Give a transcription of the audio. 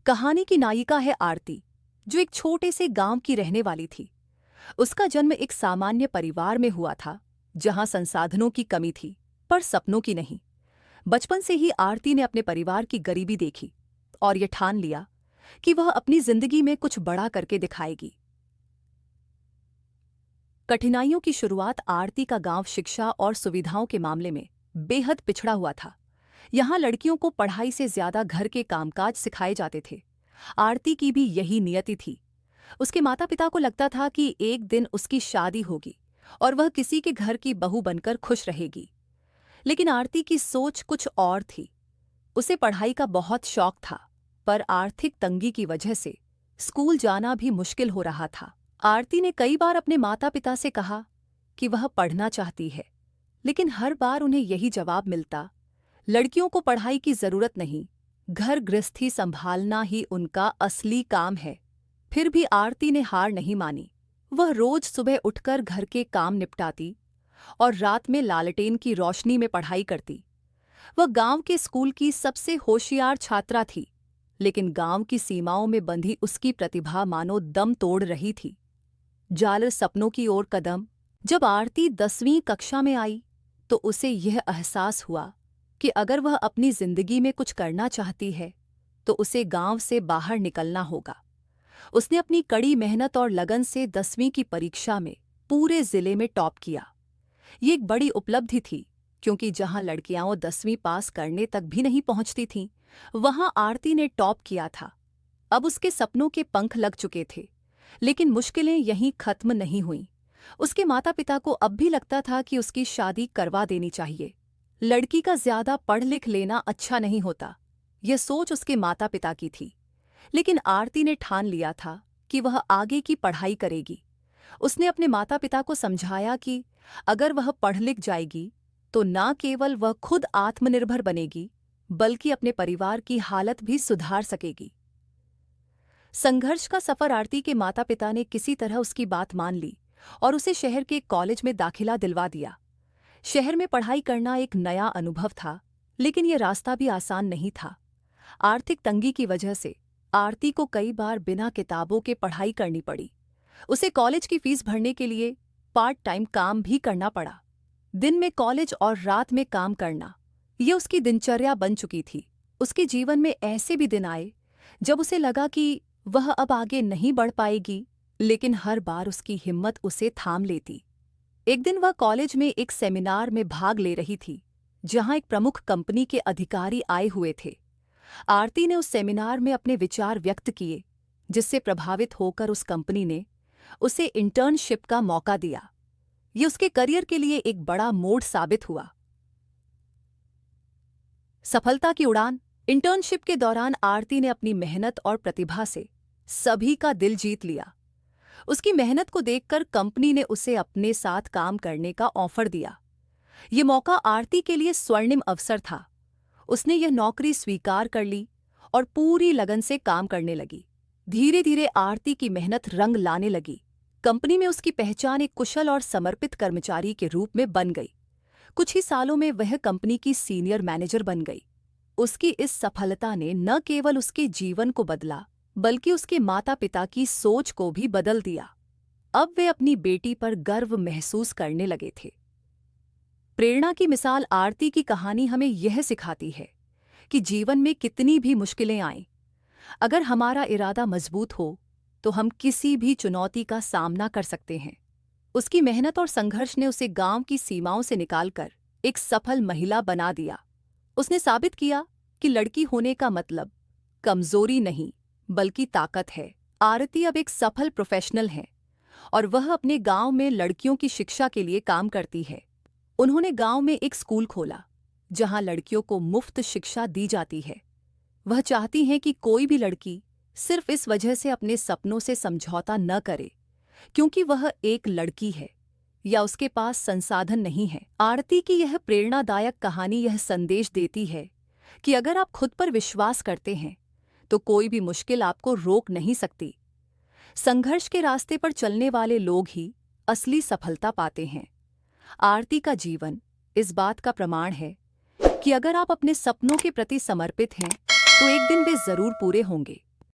कहानी की नायिका है आरती, जो एक छोटे से गांव की रहने वाली थी। उसका जन्म एक सामान्य परिवार में हुआ था, जहां संसाधनों की कमी थी, पर सपनों की नहीं। बचपन से ही आरती ने अपने परिवार की गरीबी देखी और ये ठान लिया कि वह अपनी जिंदगी में कुछ बड़ा करके दिखाएगी। कठिनाइयों की शुरुआत आरती का गांव शिक्षा और सुविधाओं के मामले में बेहद पिछड़ा हुआ था। यहाँ लड़कियों को पढ़ाई से ज्यादा घर के कामकाज सिखाए जाते थे। आरती की भी यही नियति थी। उसके माता पिता को लगता था कि एक दिन उसकी शादी होगी और वह किसी के घर की बहू बनकर खुश रहेगी। लेकिन आरती की सोच कुछ और थी। उसे पढ़ाई का बहुत शौक था, पर आर्थिक तंगी की वजह से स्कूल जाना भी मुश्किल हो रहा था। आरती ने कई बार अपने माता पिता से कहा कि वह पढ़ना चाहती है, लेकिन हर बार उन्हें यही जवाब मिलता, लड़कियों को पढ़ाई की जरूरत नहीं, घर गृहस्थी संभालना ही उनका असली काम है। फिर भी आरती ने हार नहीं मानी। वह रोज सुबह उठकर घर के काम निपटाती और रात में लालटेन की रोशनी में पढ़ाई करती। वह गांव के स्कूल की सबसे होशियार छात्रा थी, लेकिन गांव की सीमाओं में बंधी उसकी प्रतिभा मानो दम तोड़ रही थी। जालर सपनों की ओर कदम। जब आरती 10वीं कक्षा में आई तो उसे यह एहसास हुआ कि अगर वह अपनी जिंदगी में कुछ करना चाहती है तो उसे गांव से बाहर निकलना होगा। उसने अपनी कड़ी मेहनत और लगन से 10वीं की परीक्षा में पूरे जिले में टॉप किया। ये एक बड़ी उपलब्धि थी, क्योंकि जहां लड़कियां 10वीं पास करने तक भी नहीं पहुंचती थीं, वहां आरती ने टॉप किया था। अब उसके सपनों के पंख लग चुके थे, लेकिन मुश्किलें यहीं खत्म नहीं हुईं। उसके माता पिता को अब भी लगता था कि उसकी शादी करवा देनी चाहिए। लड़की का ज्यादा पढ़ लिख लेना अच्छा नहीं होता, यह सोच उसके माता पिता की थी। लेकिन आरती ने ठान लिया था कि वह आगे की पढ़ाई करेगी। उसने अपने माता पिता को समझाया कि अगर वह पढ़ लिख जाएगी तो न केवल वह खुद आत्मनिर्भर बनेगी, बल्कि अपने परिवार की हालत भी सुधार सकेगी। संघर्ष का सफर आरती के माता पिता ने किसी तरह उसकी बात मान ली और उसे शहर के कॉलेज में दाखिला दिलवा दिया। शहर में पढ़ाई करना एक नया अनुभव था, लेकिन यह रास्ता भी आसान नहीं था। आर्थिक तंगी की वजह से आरती को कई बार बिना किताबों के पढ़ाई करनी पड़ी। उसे कॉलेज की फीस भरने के लिए पार्ट टाइम काम भी करना पड़ा। दिन में कॉलेज और रात में काम करना, ये उसकी दिनचर्या बन चुकी थी। उसके जीवन में ऐसे भी दिन आए जब उसे लगा कि वह अब आगे नहीं बढ़ पाएगी, लेकिन हर बार उसकी हिम्मत उसे थाम लेती। एक दिन वह कॉलेज में एक सेमिनार में भाग ले रही थी, जहां एक प्रमुख कंपनी के अधिकारी आए हुए थे। आरती ने उस सेमिनार में अपने विचार व्यक्त किए, जिससे प्रभावित होकर उस कंपनी ने उसे इंटर्नशिप का मौका दिया। ये उसके करियर के लिए एक बड़ा मोड़ साबित हुआ। सफलता की उड़ान। इंटर्नशिप के दौरान आरती ने अपनी मेहनत और प्रतिभा से सभी का दिल जीत लिया। उसकी मेहनत को देखकर कंपनी ने उसे अपने साथ काम करने का ऑफर दिया। ये मौका आरती के लिए स्वर्णिम अवसर था। उसने यह नौकरी स्वीकार कर ली और पूरी लगन से काम करने लगी। धीरे धीरे आरती की मेहनत रंग लाने लगी। कंपनी में उसकी पहचान एक कुशल और समर्पित कर्मचारी के रूप में बन गई। कुछ ही सालों में वह कंपनी की सीनियर मैनेजर बन गई। उसकी इस सफलता ने न केवल उसके जीवन को बदला, बल्कि उसके माता पिता की सोच को भी बदल दिया। अब वे अपनी बेटी पर गर्व महसूस करने लगे थे। प्रेरणा की मिसाल आरती की कहानी हमें यह सिखाती है कि जीवन में कितनी भी मुश्किलें आएं, अगर हमारा इरादा मजबूत हो तो हम किसी भी चुनौती का सामना कर सकते हैं। उसकी मेहनत और संघर्ष ने उसे गांव की सीमाओं से निकालकर एक सफल महिला बना दिया। उसने साबित किया कि लड़की होने का मतलब कमजोरी नहीं, बल्कि ताकत है। आरती अब एक सफल प्रोफेशनल है और वह अपने गांव में लड़कियों की शिक्षा के लिए काम करती है। उन्होंने गांव में एक स्कूल खोला, जहां लड़कियों को मुफ्त शिक्षा दी जाती है। वह चाहती हैं कि कोई भी लड़की सिर्फ इस वजह से अपने सपनों से समझौता न करे, क्योंकि वह एक लड़की है या उसके पास संसाधन नहीं है। आरती की यह प्रेरणादायक कहानी यह संदेश देती है कि अगर आप खुद पर विश्वास करते हैं तो कोई भी मुश्किल आपको रोक नहीं सकती। संघर्ष के रास्ते पर चलने वाले लोग ही असली सफलता पाते हैं। आरती का जीवन इस बात का प्रमाण है कि अगर आप अपने सपनों के प्रति समर्पित हैं तो एक दिन वे जरूर पूरे होंगे।